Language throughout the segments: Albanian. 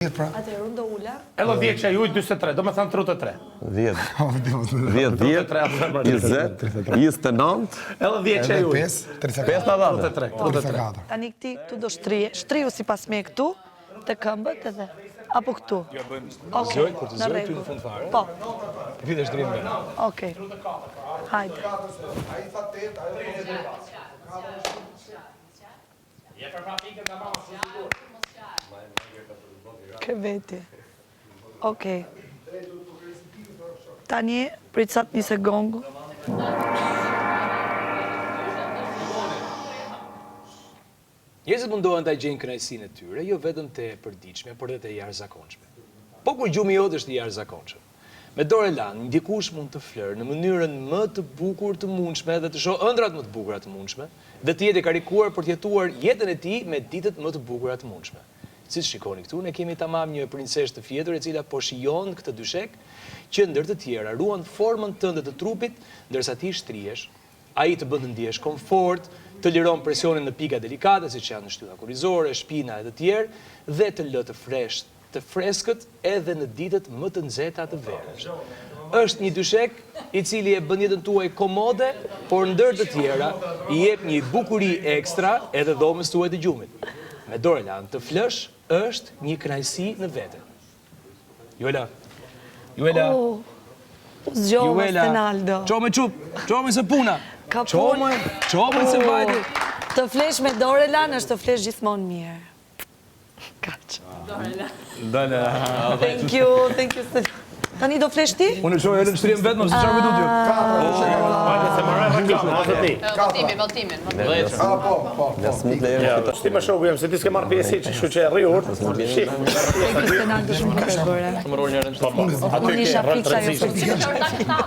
Atëherë unë do ula. Edhe 10 që ju 43, do me thënë 33. 10, 20, 29, Edhe 10 që ju. 34. Tani këti këtu do shtrije. Shtriu si pas me këtu, të këmbët edhe. Apo këtu. Okej, në rregull. Po. Vite shtrim me. Okej. Hajde. Ke veti. Okej. Tani, pricat një segondu. Njerëzit mundohen ta gjejnë kënaqësinë e tyre, jo vetëm te e përditshme, por edhe te e jashtëzakonshme. Po kur gjumi jot është i jashtëzakonshëm. Me dorë lanë, dikush mund të flërë në mënyrën më të bukur të mundshme dhe të shohë ëndrat më të bukura të mundshme, dhe të jetë karikuar për të jetuar jetën e tij me ditët më të bukura të mundshme. Siç shikoni këtu, ne kemi tamam një princeshë të fjetur e cila po shijon këtë dyshek që ndër të tjera ruan formën tënde të trupit, ndërsa ti shtrihesh, ai të bën të ndihesh komfort, të liron presionin në pika delikate siç janë shtylla kurrizore, shpina e të tjerë dhe të lë të freskët edhe në ditët më të nxehta të verës. Është një dyshek i cili e bën jetën tuaj komode, por ndër të tjera i jep një bukuri ekstra edhe dhomës tuaj të gjumit. Me dorë lanë të flësh është një kënaqësi në vete. Juela. Zgjova Stenaldo. Çomë çup, çomë se puna. Ka Çomë se vajti. Të flesh me dorë lanë është të flesh gjithmonë mirë. Kaq. Dale. Thank you. Tani do flesh ti? Unë shoj edhe shtrim vetëm se çfarë do t'ju. Se marrë reklamë, ose ti. Votimin. Ti më shoku jam se ti s'ke marrë pjesë hiç, kështu që rri urt. Thank you Stenaldo shumë për bëre. Më rol njërën që Unë isha fiksa jo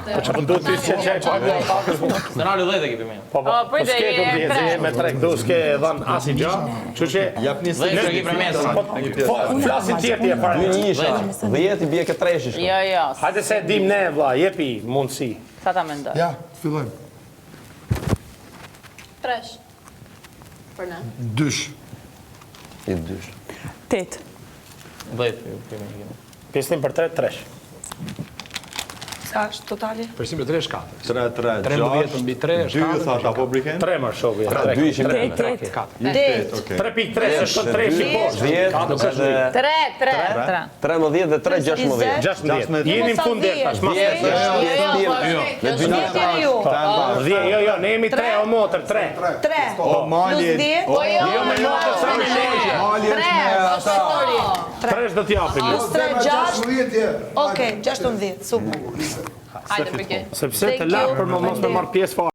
Po që pëndu të isë që qaj Stenaldo 10 e kipi me. Po s'ke të ndjetë me trek, do s'ke dhanë asi gja, që që... Jap një së që kipi me. Po, flasin tjetë je parë. Një isha, 10 i bje këtë treshish. Jo. Hajde se dim ne, vla, jepi mundësi. Sa ta mendoj? Ja, fillojmë. Tresh. Për ne. Dysh. I dysh. 8. 10. Pjesnim për 3, 3. Sa është totali? Përsim për 3 shkatë. 13 13 mbi 3 2 thash apo briken? 3 më shoku. 2 ishim 3.3 është 3 shikosh. 13 dhe 3, 16. 16. Jemi në fund deri tash. Me dy një. Jo, ne jemi 3 o motër, 3. 3. O mali. Jo me motër sa me shoqje. Mali është me ata. 3 do t'japim. 16. Okej, 16. Super. Hajde, Brike. Sepse të lakë për më mos me marrë pjesë fare.